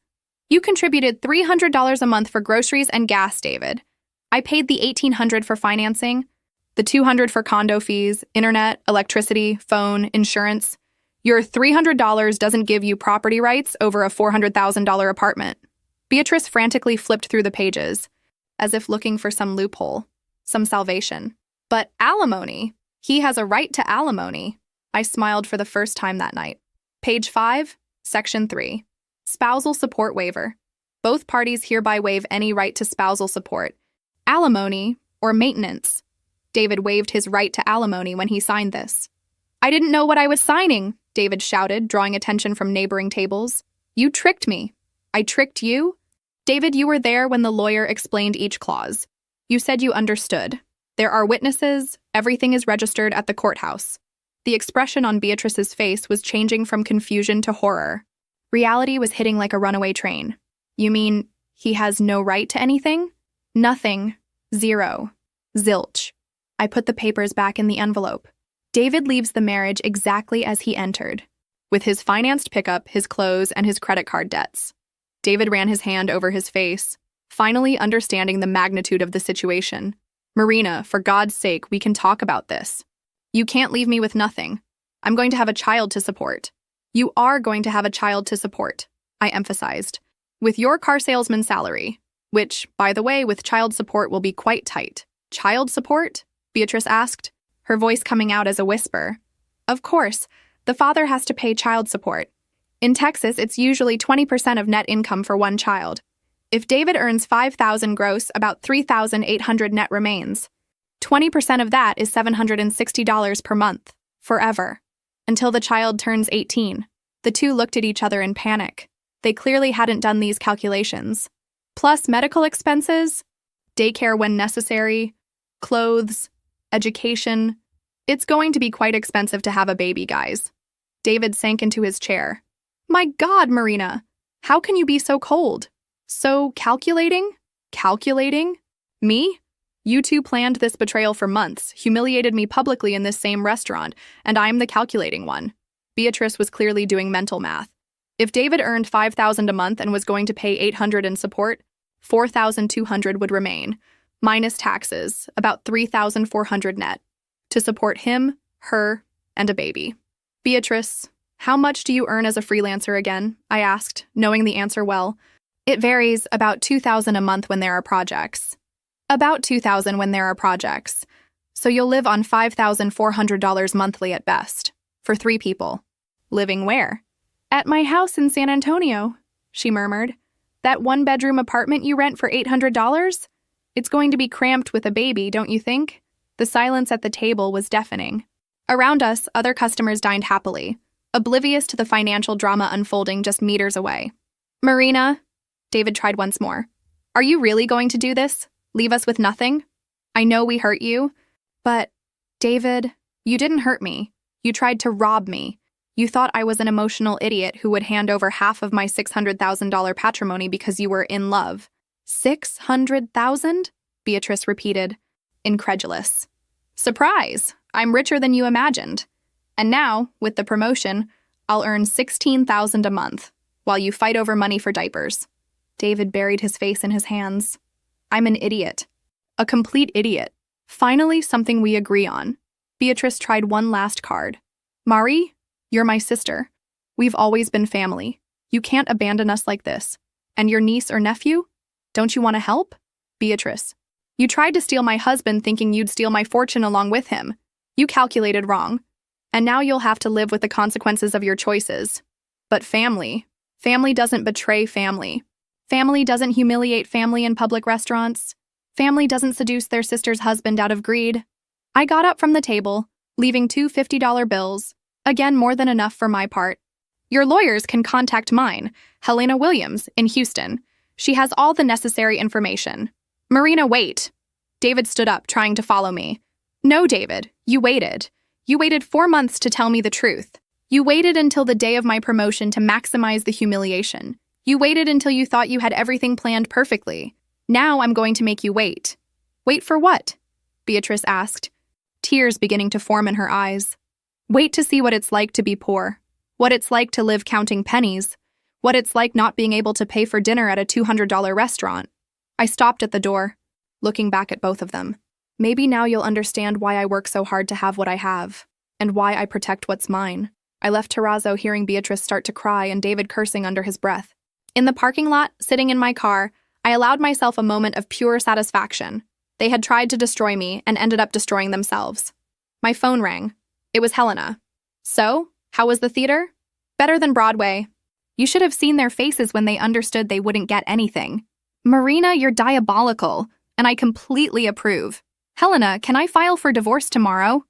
You contributed $300 a month for groceries and gas, David. I paid the $1,800 for financing, the $200 for condo fees, internet, electricity, phone, insurance. Your $300 doesn't give you property rights over a $400,000 apartment. Beatrice frantically flipped through the pages, as if looking for some loophole, some salvation. But alimony? He has a right to alimony. I smiled for the first time that night. Page 5, Section 3. Spousal support waiver. Both parties hereby waive any right to spousal support, alimony, or maintenance. David waived his right to alimony when he signed this. I didn't know what I was signing, David shouted, drawing attention from neighboring tables. You tricked me. I tricked you? David, you were there when the lawyer explained each clause. You said you understood. There are witnesses. Everything is registered at the courthouse. The expression on Beatrice's face was changing from confusion to horror. Reality was hitting like a runaway train. You mean he has no right to anything? Nothing. Zero. Zilch. I put the papers back in the envelope. David leaves the marriage exactly as he entered, with his financed pickup, his clothes, and his credit card debts. David ran his hand over his face, finally understanding the magnitude of the situation. Marina, for God's sake, we can talk about this. You can't leave me with nothing. I'm going to have a child to support. You are going to have a child to support, I emphasized. With your car salesman salary, which, by the way, with child support will be quite tight. Child support? Beatrice asked, her voice coming out as a whisper. Of course, the father has to pay child support. In Texas, it's usually 20% of net income for one child. If David earns $5,000 gross, about $3,800 net remains. 20% of that is $760 per month, forever, until the child turns 18. The two looked at each other in panic. They clearly hadn't done these calculations. Plus medical expenses, daycare when necessary, clothes, education. It's going to be quite expensive to have a baby, guys. David sank into his chair. My God, Marina, how can you be so cold? So calculating? Calculating? Me? You two planned this betrayal for months, humiliated me publicly in this same restaurant, and I'm the calculating one. Beatrice was clearly doing mental math. If David earned $5,000 a month and was going to pay $800 in support, $4,200 would remain, minus taxes, about $3,400 net, to support him, her, and a baby. Beatrice, how much do you earn as a freelancer again? I asked, knowing the answer well. It varies, about $2,000 a month when there are projects. About $2,000 when there are projects. So you'll live on $5,400 monthly at best, for 3 people. Living where? At my house in San Antonio, she murmured. That 1-bedroom apartment you rent for $800? It's going to be cramped with a baby, don't you think? The silence at the table was deafening. Around us, other customers dined happily, oblivious to the financial drama unfolding just meters away. Marina, David tried once more. Are you really going to do this? Leave us with nothing? I know we hurt you, but, David, you didn't hurt me. You tried to rob me. You thought I was an emotional idiot who would hand over half of my $600,000 patrimony because you were in love. 600,000? Beatrice repeated, incredulous. Surprise! I'm richer than you imagined. And now, with the promotion, I'll earn $16,000 a month, while you fight over money for diapers. David buried his face in his hands. I'm an idiot. A complete idiot. Finally, something we agree on. Beatrice tried one last card. Mari, you're my sister. We've always been family. You can't abandon us like this. And your niece or nephew? Don't you want to help? Beatrice. You tried to steal my husband thinking you'd steal my fortune along with him. You calculated wrong. And now you'll have to live with the consequences of your choices. But family doesn't betray family. Family doesn't humiliate family in public restaurants. Family doesn't seduce their sister's husband out of greed. I got up from the table, leaving 2 $50 bills, again more than enough for my part. Your lawyers can contact mine, Helena Williams, in Houston. She has all the necessary information. Marina, wait. David stood up, trying to follow me. No, David, you waited. You waited 4 months to tell me the truth. You waited until the day of my promotion to maximize the humiliation. You waited until you thought you had everything planned perfectly. Now I'm going to make you wait. Wait for what? Beatrice asked, tears beginning to form in her eyes. Wait to see what it's like to be poor, what it's like to live counting pennies, what it's like not being able to pay for dinner at a $200 restaurant. I stopped at the door. looking back at both of them. Maybe now you'll understand why I work so hard to have what I have, and why I protect what's mine. I left Terrazzo hearing Beatrice start to cry and David cursing under his breath. In the parking lot, sitting in my car, I allowed myself a moment of pure satisfaction. They had tried to destroy me and ended up destroying themselves. My phone rang. It was Helena. So, how was the theater? Better than Broadway. You should have seen their faces when they understood they wouldn't get anything. Marina, you're diabolical, and I completely approve. Helena, can I file for divorce tomorrow?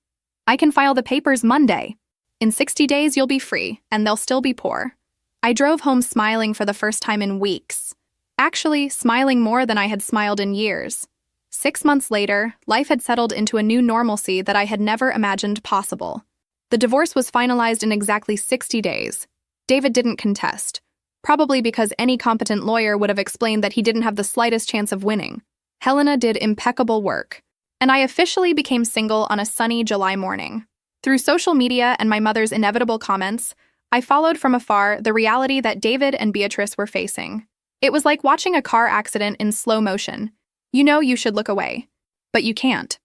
I can file the papers Monday. In 60 days, you'll be free, and they'll still be poor. I drove home smiling for the first time in weeks. Actually, smiling more than I had smiled in years. 6 months later, life had settled into a new normalcy that I had never imagined possible. The divorce was finalized in exactly 60 days. David didn't contest, probably because any competent lawyer would have explained that he didn't have the slightest chance of winning. Helena did impeccable work, and I officially became single on a sunny July morning. Through social media and my mother's inevitable comments, I followed from afar the reality that David and Beatrice were facing. It was like watching a car accident in slow motion. You know you should look away, but you can't.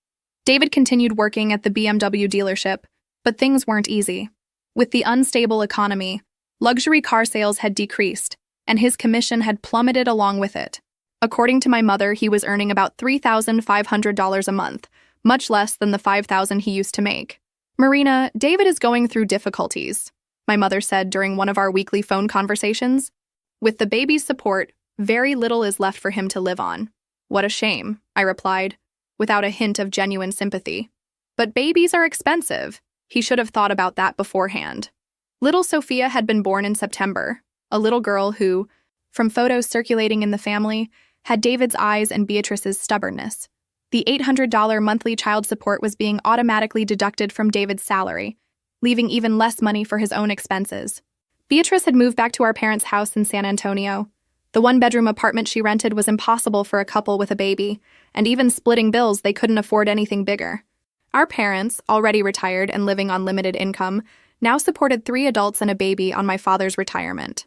David continued working at the BMW dealership, but things weren't easy. With the unstable economy, luxury car sales had decreased, and his commission had plummeted along with it. According to my mother, he was earning about $3,500 a month, much less than the $5,000 he used to make. Marina, David is going through difficulties, my mother said during one of our weekly phone conversations. With the baby's support, very little is left for him to live on. What a shame, I replied, without a hint of genuine sympathy. But babies are expensive. He should have thought about that beforehand. Little Sophia had been born in September, a little girl who, from photos circulating in the family, had David's eyes and Beatrice's stubbornness. The $800 monthly child support was being automatically deducted from David's salary, leaving even less money for his own expenses. Beatrice had moved back to our parents' house in San Antonio. The one-bedroom apartment she rented was impossible for a couple with a baby, and even splitting bills, they couldn't afford anything bigger. Our parents, already retired and living on limited income, now supported 3 adults and a baby on my father's retirement.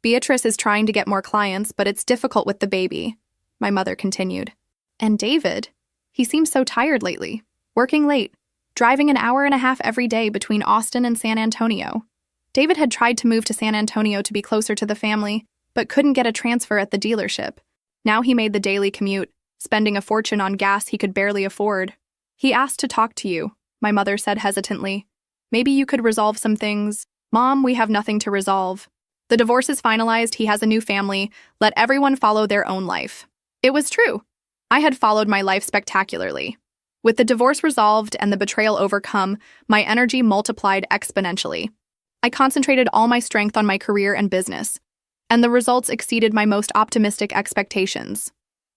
Beatrice is trying to get more clients, but it's difficult with the baby, my mother continued. And David? He seems so tired lately, working late, driving an hour and a half every day between Austin and San Antonio. David had tried to move to San Antonio to be closer to the family, but couldn't get a transfer at the dealership. Now he made the daily commute, spending a fortune on gas he could barely afford. He asked to talk to you, my mother said hesitantly. Maybe you could resolve some things. Mom, we have nothing to resolve. The divorce is finalized, he has a new family, let everyone follow their own life. It was true. I had followed my life spectacularly. With the divorce resolved and the betrayal overcome, my energy multiplied exponentially. I concentrated all my strength on my career and business, and the results exceeded my most optimistic expectations.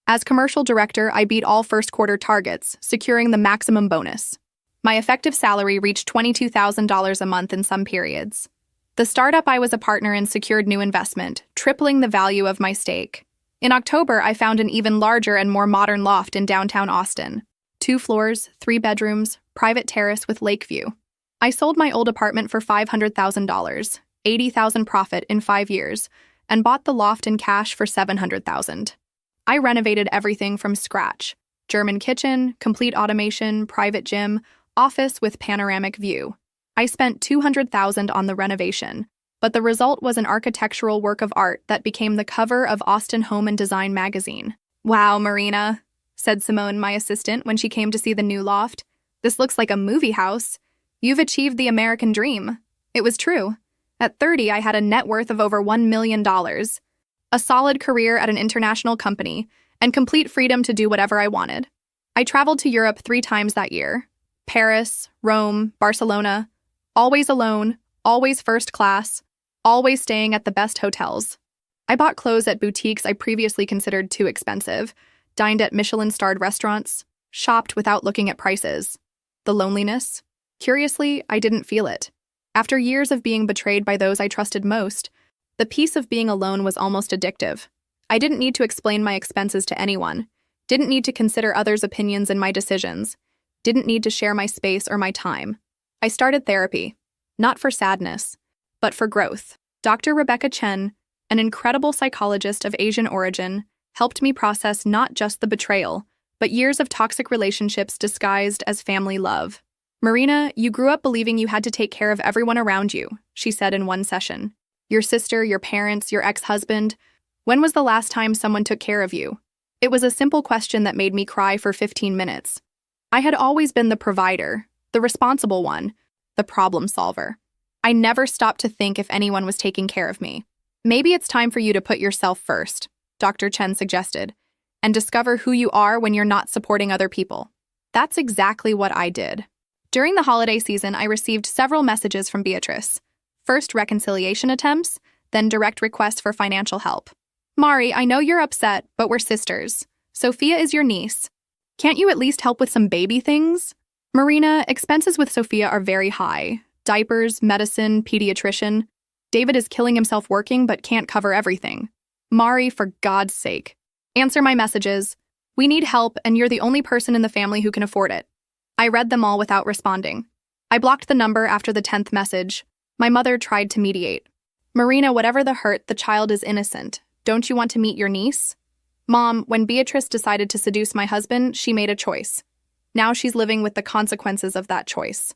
As commercial director, I beat all first-quarter targets, securing the maximum bonus. My effective salary reached $22,000 a month in some periods. The startup I was a partner in secured new investment, tripling the value of my stake. In October, I found an even larger and more modern loft in downtown Austin. 2 floors, 3 bedrooms, private terrace with lake view. I sold my old apartment for $500,000, $80,000 profit in 5 years, and bought the loft in cash for $700,000. I renovated everything from scratch. German kitchen, complete automation, private gym, office with panoramic view. I spent $200,000 on the renovation, but the result was an architectural work of art that became the cover of Austin Home and Design magazine. Wow, Marina, said Simone, my assistant, when she came to see the new loft. This looks like a movie house. You've achieved the American dream. It was true. At 30, I had a net worth of over $1 million, a solid career at an international company, and complete freedom to do whatever I wanted. I traveled to Europe 3 times that year. Paris, Rome, Barcelona, always alone, always first class, always staying at the best hotels. I bought clothes at boutiques I previously considered too expensive, dined at Michelin-starred restaurants, shopped without looking at prices. The loneliness? Curiously, I didn't feel it. After years of being betrayed by those I trusted most, the peace of being alone was almost addictive. I didn't need to explain my expenses to anyone, didn't need to consider others' opinions in my decisions, didn't need to share my space or my time. I started therapy, not for sadness, but for growth. Dr. Rebecca Chen, an incredible psychologist of Asian origin, helped me process not just the betrayal, but years of toxic relationships disguised as family love. "Marina, you grew up believing you had to take care of everyone around you," she said in one session. "Your sister, your parents, your ex-husband. When was the last time someone took care of you?" It was a simple question that made me cry for 15 minutes. I had always been the provider, the responsible one, the problem solver. I never stopped to think if anyone was taking care of me. "Maybe it's time for you to put yourself first," Dr. Chen suggested, "and discover who you are when you're not supporting other people." That's exactly what I did. During the holiday season, I received several messages from Beatrice. First reconciliation attempts, then direct requests for financial help. "Mari, I know you're upset, but we're sisters. Sophia is your niece. Can't you at least help with some baby things?" "Marina, expenses with Sophia are very high. Diapers, medicine, pediatrician. David is killing himself working but can't cover everything. Mari, for God's sake. Answer my messages. We need help, and you're the only person in the family who can afford it." I read them all without responding. I blocked the number after the 10th message. My mother tried to mediate. "Marina, whatever the hurt, the child is innocent. Don't you want to meet your niece?" "Mom, when Beatrice decided to seduce my husband, she made a choice. Now she's living with the consequences of that choice.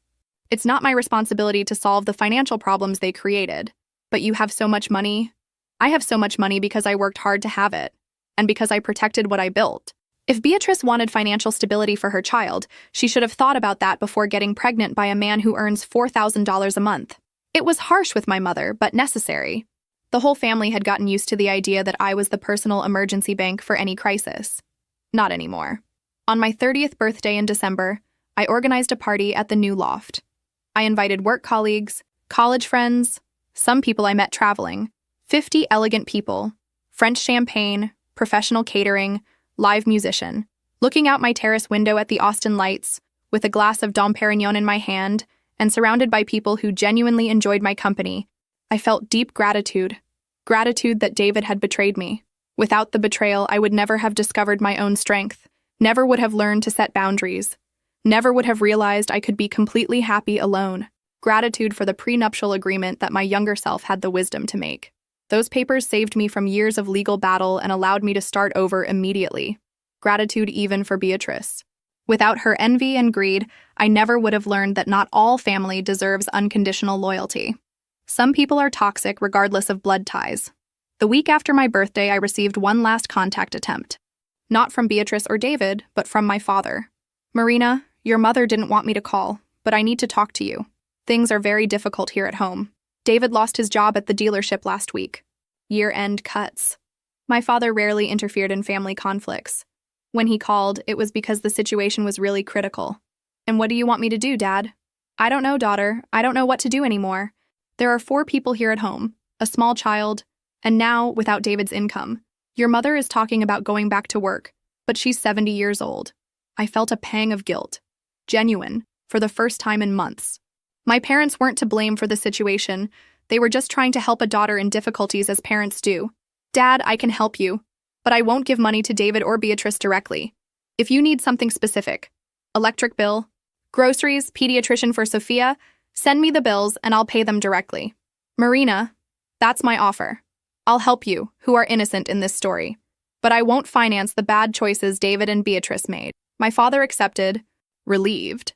It's not my responsibility to solve the financial problems they created. But you have so much money." "I have so much money because I worked hard to have it, and because I protected what I built." If Beatrice wanted financial stability for her child, she should have thought about that before getting pregnant by a man who earns $4,000 a month. It was harsh with my mother, but necessary. The whole family had gotten used to the idea that I was the personal emergency bank for any crisis. Not anymore. On my 30th birthday in December, I organized a party at the new loft. I invited work colleagues, college friends, some people I met traveling, 50 elegant people, French champagne, professional catering, live musician. Looking out my terrace window at the Austin lights, with a glass of Dom Perignon in my hand, and surrounded by people who genuinely enjoyed my company, I felt deep gratitude. Gratitude that David had betrayed me. Without the betrayal, I would never have discovered my own strength, never would have learned to set boundaries, never would have realized I could be completely happy alone. Gratitude for the prenuptial agreement that my younger self had the wisdom to make. Those papers saved me from years of legal battle and allowed me to start over immediately. Gratitude even for Beatrice. Without her envy and greed, I never would have learned that not all family deserves unconditional loyalty. Some people are toxic regardless of blood ties. The week after my birthday, I received one last contact attempt. Not from Beatrice or David, but from my father. "Marina, your mother didn't want me to call, but I need to talk to you. Things are very difficult here at home. David lost his job at the dealership last week. Year-end cuts." My father rarely interfered in family conflicts. When he called, it was because the situation was really critical. "And what do you want me to do, Dad?" "I don't know, daughter. I don't know what to do anymore. There are 4 people here at home, a small child, and now, without David's income. Your mother is talking about going back to work, but she's 70 years old." I felt a pang of guilt. Genuine, for the first time in months. My parents weren't to blame for the situation. They were just trying to help a daughter in difficulties as parents do. "Dad, I can help you, but I won't give money to David or Beatrice directly. If you need something specific, electric bill, groceries, pediatrician for Sophia, send me the bills and I'll pay them directly. Marina, that's my offer. I'll help you, who are innocent in this story. But I won't finance the bad choices David and Beatrice made." My father accepted, relieved.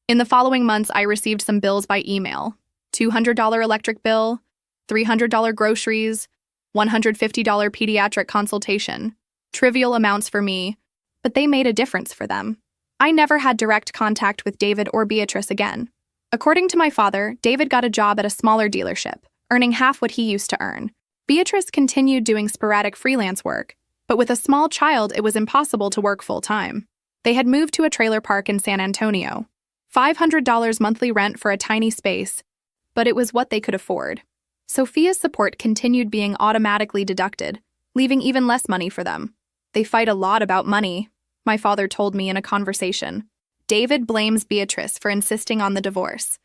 In the following months, I received some bills by email. $200 electric bill, $300 groceries, $150 pediatric consultation. Trivial amounts for me, but they made a difference for them. I never had direct contact with David or Beatrice again. According to my father, David got a job at a smaller dealership, earning half what he used to earn. Beatrice continued doing sporadic freelance work, but with a small child, it was impossible to work full-time. They had moved to a trailer park in San Antonio. $500 monthly rent for a tiny space, but it was what they could afford. Sophia's support continued being automatically deducted, leaving even less money for them. They fight a lot about money, my father told me in a conversation. David blames Beatrice for insisting on the divorce.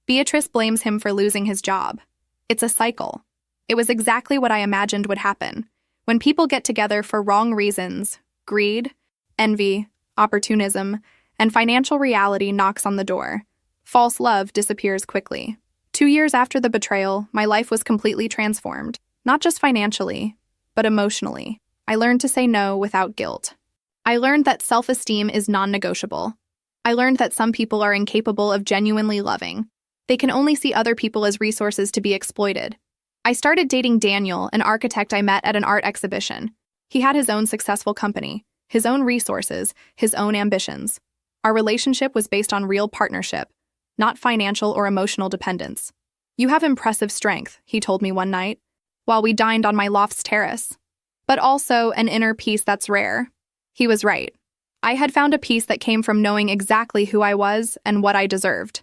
Beatrice blames him for losing his job. It's a cycle. It was exactly what I imagined would happen. When people get together for wrong reasons, greed, envy, opportunism, and financial reality knocks on the door. False love disappears quickly. 2 years after the betrayal, my life was completely transformed. Not just financially, but emotionally. I learned to say no without guilt. I learned that self-esteem is non-negotiable. I learned that some people are incapable of genuinely loving. They can only see other people as resources to be exploited. I started dating Daniel, an architect I met at an art exhibition. He had his own successful company, his own resources, his own ambitions. Our relationship was based on real partnership, not financial or emotional dependence. "You have impressive strength," he told me one night, while we dined on my loft's terrace. "But also an inner peace that's rare." He was right. I had found a peace that came from knowing exactly who I was and what I deserved.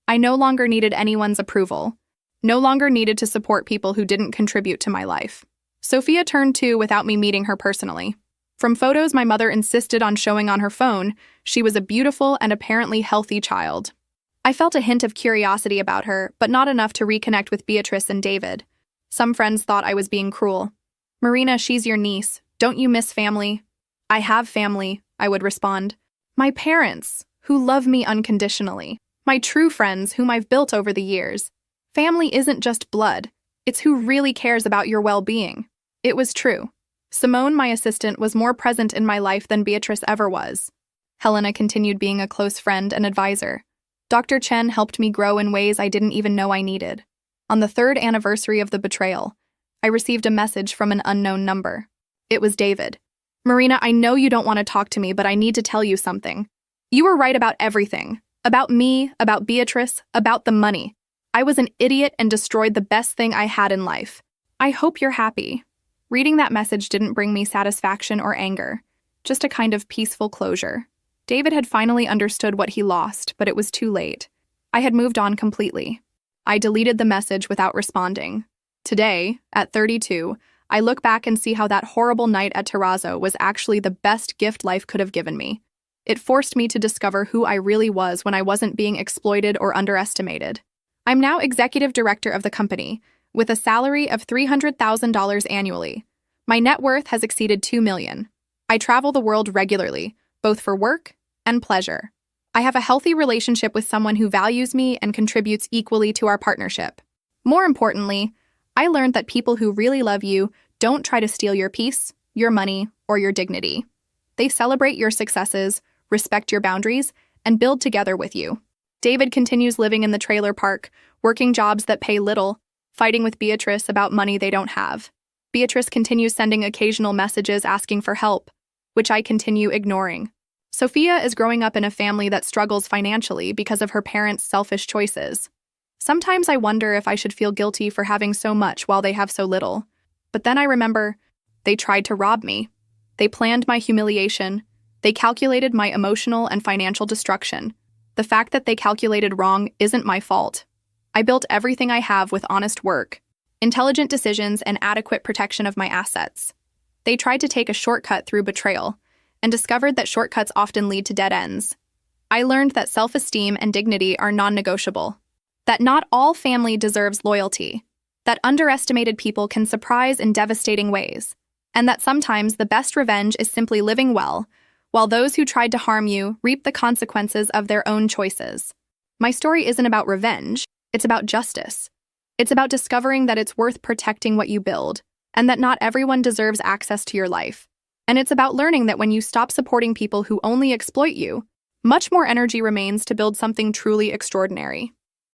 I no longer needed anyone's approval, no longer needed to support people who didn't contribute to my life. Sophia turned 2 without me meeting her personally. From photos my mother insisted on showing on her phone, she was a beautiful and apparently healthy child. I felt a hint of curiosity about her, but not enough to reconnect with Beatrice and David. Some friends thought I was being cruel. "Marina, she's your niece. Don't you miss family?" "I have family," I would respond. "My parents, who love me unconditionally. My true friends, whom I've built over the years. Family isn't just blood. It's who really cares about your well-being." It was true. Simone, my assistant, was more present in my life than Beatrice ever was. Helena continued being a close friend and advisor. Dr. Chen helped me grow in ways I didn't even know I needed. On the 3rd anniversary of the betrayal, I received a message from an unknown number. It was David. "Marina, I know you don't want to talk to me, but I need to tell you something. You were right about everything. About me, about Beatrice, about the money. I was an idiot and destroyed the best thing I had in life. I hope you're happy." Reading that message didn't bring me satisfaction or anger, just a kind of peaceful closure. David had finally understood what he lost, but it was too late. I had moved on completely. I deleted the message without responding. Today, at 32, I look back and see how that horrible night at Terrazzo was actually the best gift life could have given me. It forced me to discover who I really was when I wasn't being exploited or underestimated. I'm now executive director of the company, with a salary of $300,000 annually. My net worth has exceeded $2 million. I travel the world regularly, both for work and pleasure. I have a healthy relationship with someone who values me and contributes equally to our partnership. More importantly, I learned that people who really love you don't try to steal your peace, your money, or your dignity. They celebrate your successes, respect your boundaries, and build together with you. David continues living in the trailer park, working jobs that pay little, fighting with Beatrice about money they don't have. Beatrice continues sending occasional messages asking for help, which I continue ignoring. Sophia is growing up in a family that struggles financially because of her parents' selfish choices. Sometimes I wonder if I should feel guilty for having so much while they have so little. But then I remember, they tried to rob me. They planned my humiliation. They calculated my emotional and financial destruction. The fact that they calculated wrong isn't my fault. I built everything I have with honest work, intelligent decisions, and adequate protection of my assets. They tried to take a shortcut through betrayal, and discovered that shortcuts often lead to dead ends. I learned that self-esteem and dignity are non-negotiable, that not all family deserves loyalty, that underestimated people can surprise in devastating ways, and that sometimes the best revenge is simply living well, while those who tried to harm you reap the consequences of their own choices. My story isn't about revenge, it's about justice. It's about discovering that it's worth protecting what you build, and that not everyone deserves access to your life. And it's about learning that when you stop supporting people who only exploit you, much more energy remains to build something truly extraordinary.